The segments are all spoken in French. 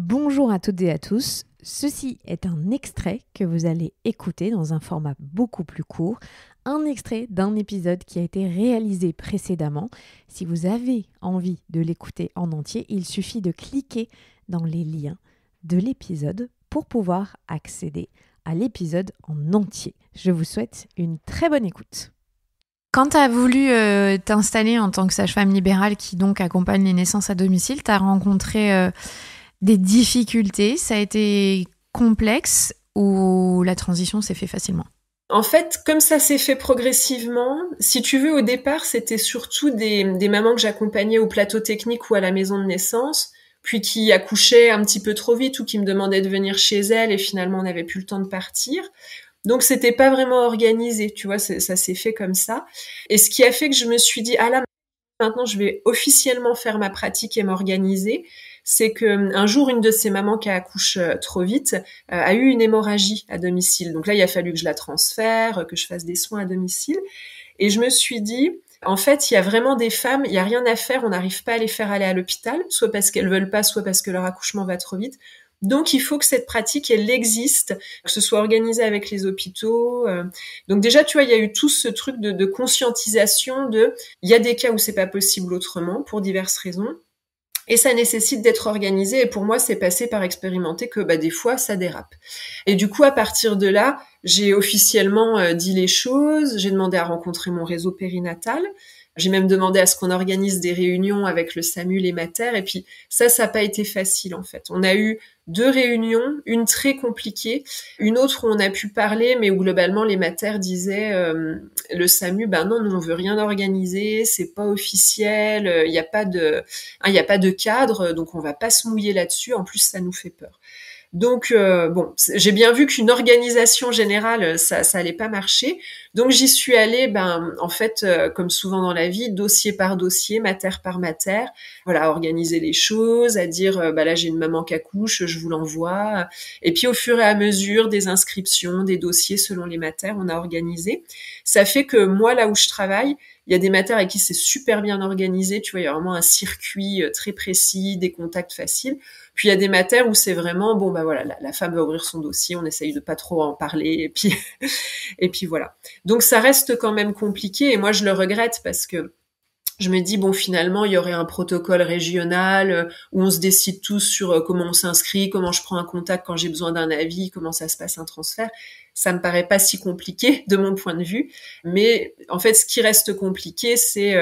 Bonjour à toutes et à tous, ceci est un extrait que vous allez écouter dans un format beaucoup plus court, un extrait d'un épisode qui a été réalisé précédemment. Si vous avez envie de l'écouter en entier, il suffit de cliquer dans les liens de l'épisode pour pouvoir accéder à l'épisode en entier. Je vous souhaite une très bonne écoute. Quand tu as voulu t'installer en tant que sage-femme libérale qui donc accompagne les naissances à domicile, tu as rencontré des difficultés, ça a été complexe ou la transition s'est fait facilement? En fait, comme ça s'est fait progressivement, si tu veux, au départ, c'était surtout des mamans que j'accompagnais au plateau technique ou à la maison de naissance, puis qui accouchaient un petit peu trop vite ou qui me demandaient de venir chez elles et finalement on n'avait plus le temps de partir. Donc c'était pas vraiment organisé, tu vois, ça s'est fait comme ça. Et ce qui a fait que je me suis dit, ah là, maintenant je vais officiellement faire ma pratique et m'organiser, c'est que un jour une de ces mamans qui accouche trop vite a eu une hémorragie à domicile. Donc là il a fallu que je la transfère, que je fasse des soins à domicile. Et je me suis dit, en fait, il y a vraiment des femmes, il y a rien à faire, on n'arrive pas à les faire aller à l'hôpital, soit parce qu'elles veulent pas, soit parce que leur accouchement va trop vite. Donc, il faut que cette pratique, elle existe, que ce soit organisé avec les hôpitaux. Donc déjà, tu vois, il y a eu tout ce truc de conscientisation il y a des cas où c'est pas possible autrement, pour diverses raisons. Et ça nécessite d'être organisé. Et pour moi, c'est passé par expérimenter que des fois, ça dérape. Et du coup, à partir de là, j'ai officiellement dit les choses. J'ai demandé à rencontrer mon réseau périnatal. J'ai même demandé à ce qu'on organise des réunions avec le SAMU, les maters. Et puis ça n'a pas été facile en fait. On a eu 2 réunions, une très compliquée, une autre où on a pu parler, mais où globalement les maters disaient le SAMU, non, nous on veut rien organiser, c'est pas officiel, il y a pas de cadre, donc on va pas se mouiller là-dessus. En plus, ça nous fait peur. Donc j'ai bien vu qu'une organisation générale, ça allait pas marcher. Donc j'y suis allée, en fait, comme souvent dans la vie, dossier par dossier, mater par mater, voilà, à organiser les choses, à dire là j'ai une maman qui accouche, je vous l'envoie. Et puis au fur et à mesure des inscriptions, des dossiers selon les maters, on a organisé. Ça fait que moi là où je travaille, il y a des maters avec qui c'est super bien organisé, tu vois, il y a vraiment un circuit très précis, des contacts faciles. Puis il y a des maters où c'est vraiment voilà, la femme va ouvrir son dossier, on essaye de pas trop en parler et puis voilà. Donc ça reste quand même compliqué et moi je le regrette parce que je me dis finalement il y aurait un protocole régional où on se décide tous sur comment on s'inscrit, comment je prends un contact quand j'ai besoin d'un avis, comment ça se passe un transfert. Ça me paraît pas si compliqué de mon point de vue, mais en fait ce qui reste compliqué c'est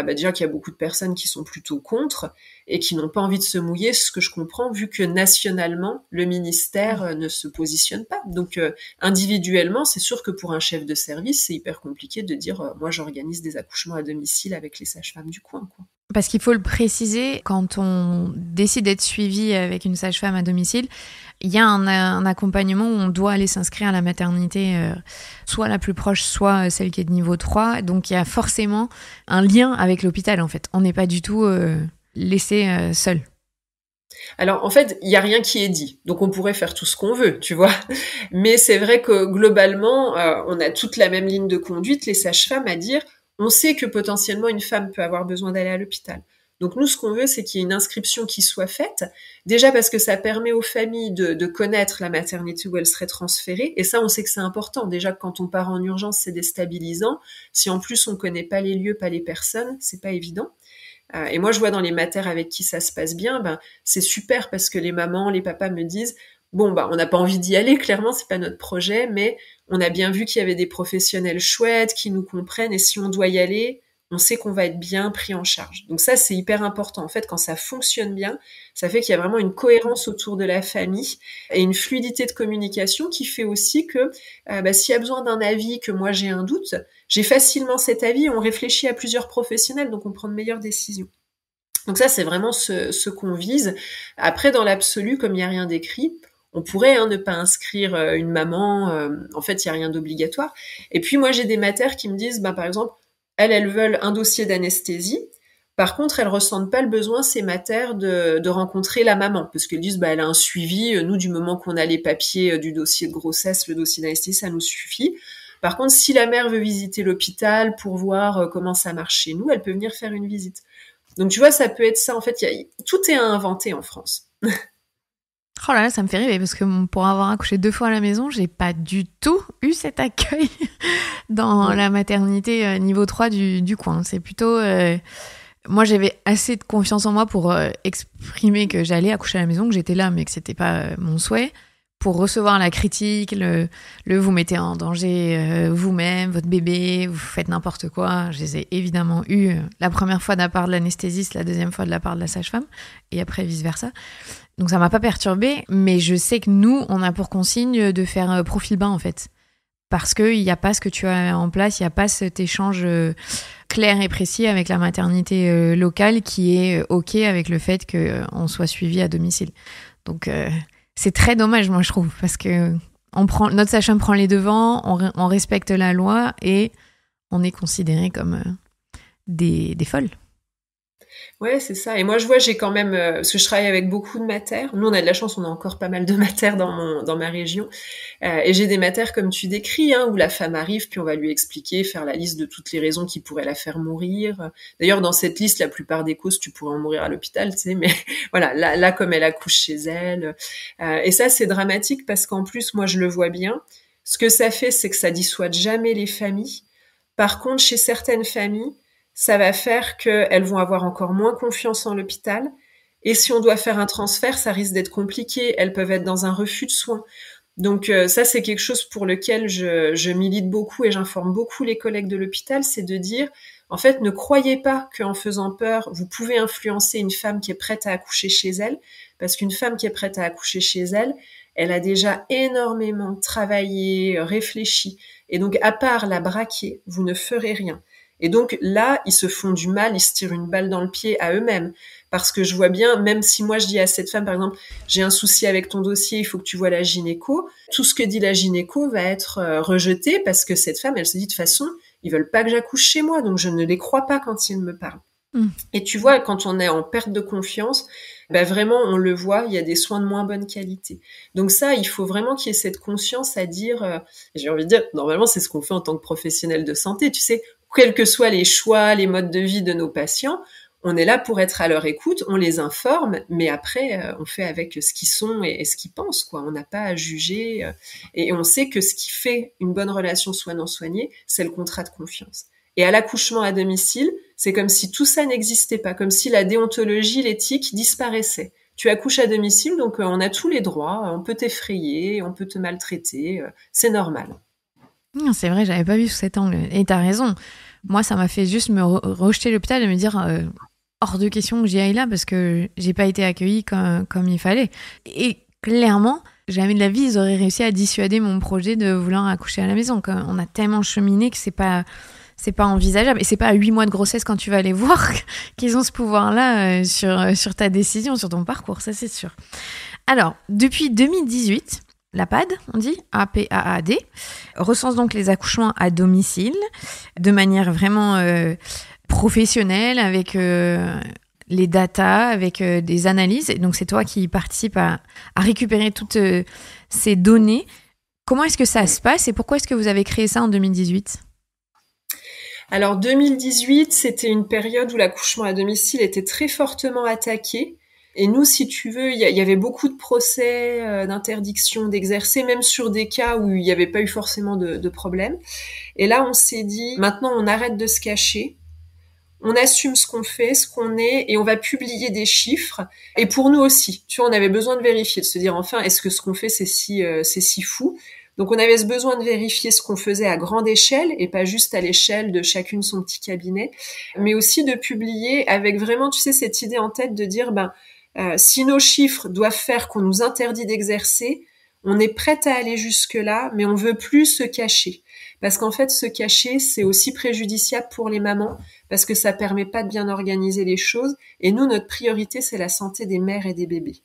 déjà qu'il y a beaucoup de personnes qui sont plutôt contre et qui n'ont pas envie de se mouiller, ce que je comprends vu que nationalement le ministère ne se positionne pas. Donc individuellement, c'est sûr que pour un chef de service, c'est hyper compliqué de dire moi j'organise des accouchements à domicile avec les sages-femmes du coin, quoi. Parce qu'il faut le préciser, quand on décide d'être suivi avec une sage-femme à domicile, il y a un accompagnement où on doit aller s'inscrire à la maternité, soit la plus proche, soit celle qui est de niveau 3. Donc il y a forcément un lien avec l'hôpital en fait. On n'est pas du tout laissé seul. Alors en fait, il y a rien qui est dit, donc on pourrait faire tout ce qu'on veut, tu vois. Mais c'est vrai que globalement, on a toute la même ligne de conduite, les sages-femmes, à dire on sait que potentiellement une femme peut avoir besoin d'aller à l'hôpital. Donc nous, ce qu'on veut, c'est qu'il y ait une inscription qui soit faite, déjà parce que ça permet aux familles de connaître la maternité où elles seraient transférées, et ça, on sait que c'est important. Déjà, quand on part en urgence, c'est déstabilisant. Si en plus on connaît pas les lieux, pas les personnes, c'est pas évident. Et moi, je vois dans les maters avec qui ça se passe bien, c'est super parce que les mamans, les papas me disent on n'a pas envie d'y aller, clairement, c'est pas notre projet, mais on a bien vu qu'il y avait des professionnels chouettes qui nous comprennent et si on doit y aller, on sait qu'on va être bien pris en charge. Donc ça, c'est hyper important. En fait, quand ça fonctionne bien, ça fait qu'il y a vraiment une cohérence autour de la famille et une fluidité de communication qui fait aussi que s'il y a besoin d'un avis, que moi j'ai un doute, j'ai facilement cet avis, on réfléchit à plusieurs professionnels, donc on prend de meilleures décisions. Donc ça, c'est vraiment ce qu'on vise. Après, dans l'absolu, comme il n'y a rien d'écrit, on pourrait ne pas inscrire une maman. En fait, il n'y a rien d'obligatoire. Et puis, moi, j'ai des maters qui me disent, par exemple, elles veulent un dossier d'anesthésie. Par contre, elles ressentent pas le besoin, ces maters, de rencontrer la maman. Parce qu'elles disent, elle a un suivi. Nous, du moment qu'on a les papiers du dossier de grossesse, le dossier d'anesthésie, ça nous suffit. Par contre, si la mère veut visiter l'hôpital pour voir comment ça marche chez nous, elle peut venir faire une visite. Donc, tu vois, ça peut être ça. En fait, tout est à inventer en France. Oh là là, ça me fait rêver parce que pour avoir accouché 2 fois à la maison, j'ai pas du tout eu cet accueil dans la maternité niveau 3 du coin. C'est plutôt... Moi, j'avais assez de confiance en moi pour exprimer que j'allais accoucher à la maison, que j'étais là, mais que c'était pas mon souhait. Pour recevoir la critique, le vous mettez en danger vous-même, votre bébé, vous faites n'importe quoi. Je les ai évidemment eu la première fois de la part de l'anesthésiste, la deuxième fois de la part de la sage-femme, et après vice-versa. Donc ça m'a pas perturbée, mais je sais que nous, on a pour consigne de faire profil bas en fait. Parce qu'il n'y a pas ce que tu as en place, il n'y a pas cet échange clair et précis avec la maternité locale qui est OK avec le fait qu'on soit suivi à domicile. Donc c'est très dommage, moi je trouve, parce que notre sage-femme prend les devants, on respecte la loi et on est considéré comme des folles. Ouais, c'est ça. Et moi, je vois, j'ai quand même, parce que je travaille avec beaucoup de matères. Nous, on a de la chance, on a encore pas mal de matères dans ma région. Et j'ai des matères comme tu décris, hein, où la femme arrive, puis on va lui expliquer, faire la liste de toutes les raisons qui pourraient la faire mourir. D'ailleurs, dans cette liste, la plupart des causes, tu pourrais en mourir à l'hôpital, tu sais, mais voilà, là, comme elle accouche chez elle. Et ça, c'est dramatique parce qu'en plus, moi, je le vois bien. Ce que ça fait, c'est que ça dissuade jamais les familles. Par contre, chez certaines familles, ça va faire qu'elles vont avoir encore moins confiance en l'hôpital. Et si on doit faire un transfert, ça risque d'être compliqué. Elles peuvent être dans un refus de soins. Donc ça, c'est quelque chose pour lequel je milite beaucoup et j'informe beaucoup les collègues de l'hôpital, c'est de dire, en fait, ne croyez pas qu'en faisant peur, vous pouvez influencer une femme qui est prête à accoucher chez elle, parce qu'une femme qui est prête à accoucher chez elle, elle a déjà énormément travaillé, réfléchi. Et donc, à part la braquer, vous ne ferez rien. Et donc là, ils se font du mal, ils se tirent une balle dans le pied à eux-mêmes. Parce que je vois bien, même si moi je dis à cette femme, par exemple, j'ai un souci avec ton dossier, il faut que tu vois la gynéco, tout ce que dit la gynéco va être rejeté parce que cette femme, elle se dit de toute façon, ils veulent pas que j'accouche chez moi, donc je ne les crois pas quand ils me parlent. Et tu vois, quand on est en perte de confiance, ben vraiment, on le voit, il y a des soins de moins bonne qualité. Donc ça, il faut vraiment qu'il y ait cette conscience à dire, j'ai envie de dire, normalement, c'est ce qu'on fait en tant que professionnel de santé, tu sais, quels que soient les choix, les modes de vie de nos patients, on est là pour être à leur écoute, on les informe, mais après, on fait avec ce qu'ils sont et ce qu'ils pensent, quoi. On n'a pas à juger. Et on sait que ce qui fait une bonne relation soignant-soigné, c'est le contrat de confiance. Et à l'accouchement à domicile, c'est comme si tout ça n'existait pas, comme si la déontologie, l'éthique disparaissait. Tu accouches à domicile, donc on a tous les droits, on peut t'effrayer, on peut te maltraiter, c'est normal. Non, c'est vrai, j'avais pas vu sous cet angle. Et t'as raison. Moi, ça m'a fait juste me rejeter l'hôpital et me dire hors de question que j'y aille là parce que j'ai pas été accueillie comme il fallait. Et clairement, jamais de la vie, ils auraient réussi à dissuader mon projet de vouloir accoucher à la maison. On a tellement cheminé que c'est pas envisageable. Et c'est pas à 8 mois de grossesse quand tu vas les voir qu'ils ont ce pouvoir-là sur ta décision, sur ton parcours, ça c'est sûr. Alors, depuis 2018, l'APAD, on dit, APAAD, recense donc les accouchements à domicile de manière vraiment professionnelle, avec les datas, avec des analyses. Et donc, c'est toi qui participes à récupérer toutes ces données. Comment est-ce que ça se passe et pourquoi est-ce que vous avez créé ça en 2018 ? Alors 2018, c'était une période où l'accouchement à domicile était très fortement attaqué. Et nous, si tu veux, il y avait beaucoup de procès d'interdiction d'exercer, même sur des cas où il n'y avait pas eu forcément de problème. Et là, on s'est dit, maintenant, on arrête de se cacher. On assume ce qu'on fait, ce qu'on est, et on va publier des chiffres. Et pour nous aussi, tu vois, on avait besoin de vérifier, de se dire, enfin, est-ce que ce qu'on fait, c'est si fou ? Donc on avait ce besoin de vérifier ce qu'on faisait à grande échelle et pas juste à l'échelle de chacune son petit cabinet, mais aussi de publier avec vraiment, tu sais, cette idée en tête de dire, si nos chiffres doivent faire qu'on nous interdit d'exercer, on est prête à aller jusque-là, mais on veut plus se cacher. Parce qu'en fait, se cacher, c'est aussi préjudiciable pour les mamans, parce que ça permet pas de bien organiser les choses. Et nous, notre priorité, c'est la santé des mères et des bébés.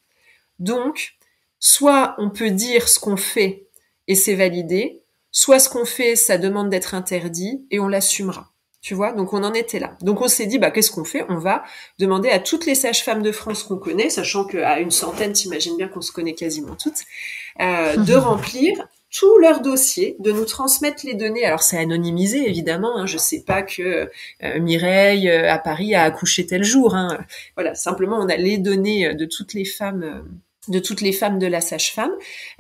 Donc, soit on peut dire ce qu'on fait et c'est validé, soit ce qu'on fait, ça demande d'être interdit et on l'assumera. Tu vois, donc on en était là. Donc on s'est dit, qu'est-ce qu'on fait ? On va demander à toutes les sages-femmes de France qu'on connaît, sachant qu'à une centaine, t'imagines bien qu'on se connaît quasiment toutes, de remplir tout leur dossier, de nous transmettre les données. Alors c'est anonymisé évidemment, hein, je sais pas que Mireille à Paris a accouché tel jour. Hein. Voilà, simplement on a les données de toutes les femmes de toutes les femmes de la sage-femme.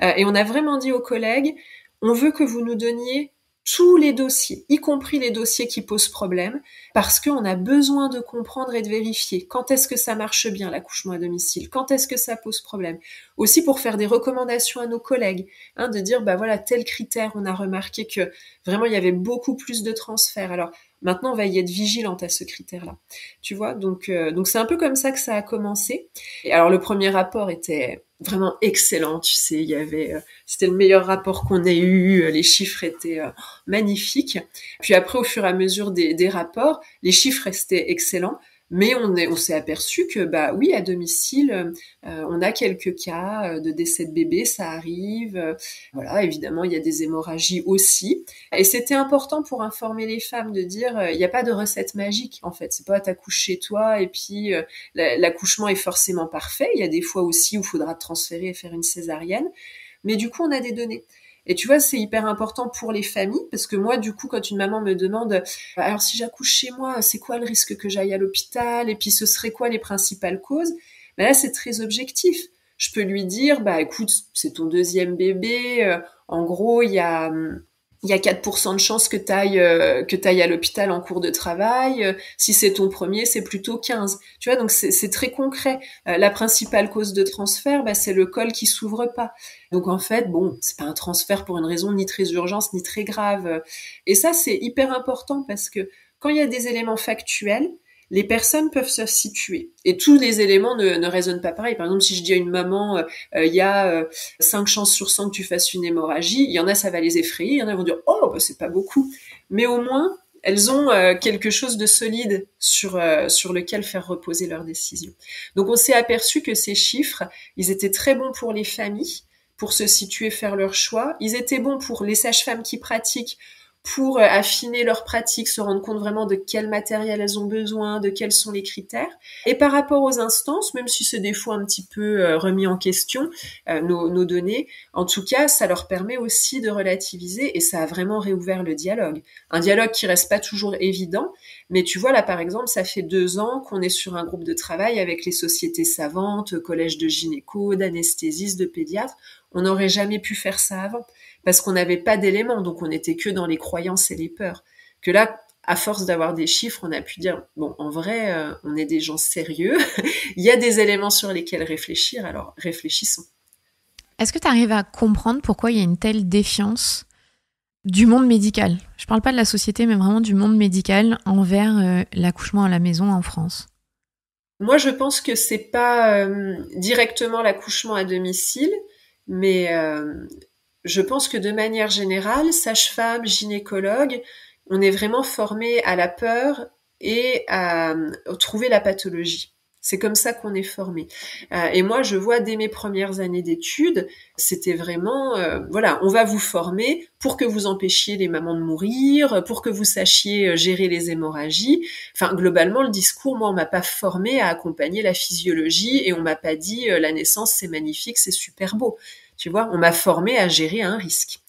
Et on a vraiment dit aux collègues, on veut que vous nous donniez tous les dossiers, y compris les dossiers qui posent problème, parce qu'on a besoin de comprendre et de vérifier quand est-ce que ça marche bien l'accouchement à domicile, quand est-ce que ça pose problème. Aussi pour faire des recommandations à nos collègues, de dire voilà, tel critère, on a remarqué que vraiment il y avait beaucoup plus de transferts. Alors maintenant on va y être vigilante à ce critère-là. Tu vois, donc c'est un peu comme ça que ça a commencé. Et alors le premier rapport était vraiment excellent, tu sais, c'était le meilleur rapport qu'on ait eu, les chiffres étaient magnifiques. Puis après, au fur et à mesure des rapports, les chiffres restaient excellents, mais on s'est aperçu que oui, à domicile, on a quelques cas de décès de bébé, ça arrive. Voilà, évidemment, il y a des hémorragies aussi. Et c'était important pour informer les femmes de dire, il n'y a pas de recette magique, en fait. C'est pas t'accoucher chez toi et puis l'accouchement est forcément parfait. Il y a des fois aussi où il faudra transférer et faire une césarienne. Mais du coup, on a des données. Et tu vois, c'est hyper important pour les familles, parce que moi, du coup, quand une maman me demande « Alors, si j'accouche chez moi, c'est quoi le risque que j'aille à l'hôpital ? Et puis, ce serait quoi les principales causes ?» Là, c'est très objectif. Je peux lui dire « Écoute, c'est ton deuxième bébé. En gros, il y a 4% de chances que t'ailles à l'hôpital en cours de travail. Si c'est ton premier, c'est plutôt 15. Tu vois, donc c'est très concret. La principale cause de transfert, c'est le col qui s'ouvre pas. Donc en fait, c'est pas un transfert pour une raison ni très urgente ni très grave. Et ça, c'est hyper important parce que quand il y a des éléments factuels, les personnes peuvent se situer. Et tous les éléments ne résonnent pas pareil. Par exemple, si je dis à une maman, il y a 5 chances sur 100 que tu fasses une hémorragie, il y en a, ça va les effrayer, il y en a vont dire « Oh, c'est pas beaucoup ». Mais au moins, elles ont quelque chose de solide sur lequel faire reposer leur décision. Donc on s'est aperçu que ces chiffres, ils étaient très bons pour les familles, pour se situer, faire leur choix. Ils étaient bons pour les sages-femmes qui pratiquent, pour affiner leur pratique, se rendre compte vraiment de quel matériel elles ont besoin, de quels sont les critères. Et par rapport aux instances, même si c'est des fois un petit peu remis en question, nos données, en tout cas, ça leur permet aussi de relativiser et ça a vraiment réouvert le dialogue. Un dialogue qui reste pas toujours évident, mais tu vois, là, par exemple, ça fait 2 ans qu'on est sur un groupe de travail avec les sociétés savantes, collèges de gynéco, d'anesthésistes, de pédiatres. On n'aurait jamais pu faire ça avant parce qu'on n'avait pas d'éléments, donc on n'était que dans les croyances et les peurs. Que là, à force d'avoir des chiffres, on a pu dire, en vrai, on est des gens sérieux, il y a des éléments sur lesquels réfléchir, alors réfléchissons. Est-ce que tu arrives à comprendre pourquoi il y a une telle défiance du monde médical ? Je ne parle pas de la société, mais vraiment du monde médical envers l'accouchement à la maison en France. Moi, je pense que c'est pas directement l'accouchement à domicile, mais je pense que de manière générale, sage-femme, gynécologue, on est vraiment formé à la peur et à trouver la pathologie. C'est comme ça qu'on est formé. Et moi, je vois dès mes premières années d'études, c'était vraiment, on va vous former pour que vous empêchiez les mamans de mourir, pour que vous sachiez gérer les hémorragies. Enfin, globalement, le discours, moi, on m'a pas formé à accompagner la physiologie et on m'a pas dit la naissance, c'est magnifique, c'est super beau. Tu vois, on m'a formé à gérer un risque.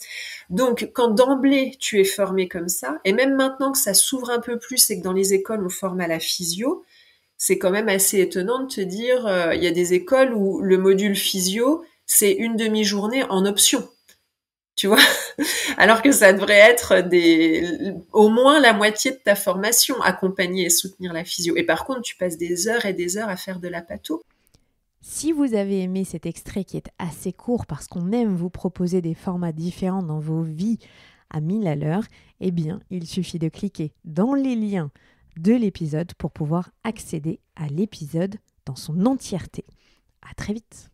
Donc, quand d'emblée, tu es formé comme ça, et même maintenant que ça s'ouvre un peu plus et que dans les écoles, on forme à la physio, c'est quand même assez étonnant de te dire, il y a des écoles où le module physio, c'est une demi-journée en option. Tu vois, alors que ça devrait être au moins la moitié de ta formation, accompagner et soutenir la physio. Et par contre, tu passes des heures et des heures à faire de la patho. Si vous avez aimé cet extrait qui est assez court parce qu'on aime vous proposer des formats différents dans vos vies à 1000 à l'heure, eh bien, il suffit de cliquer dans les liens de l'épisode pour pouvoir accéder à l'épisode dans son entièreté. À très vite.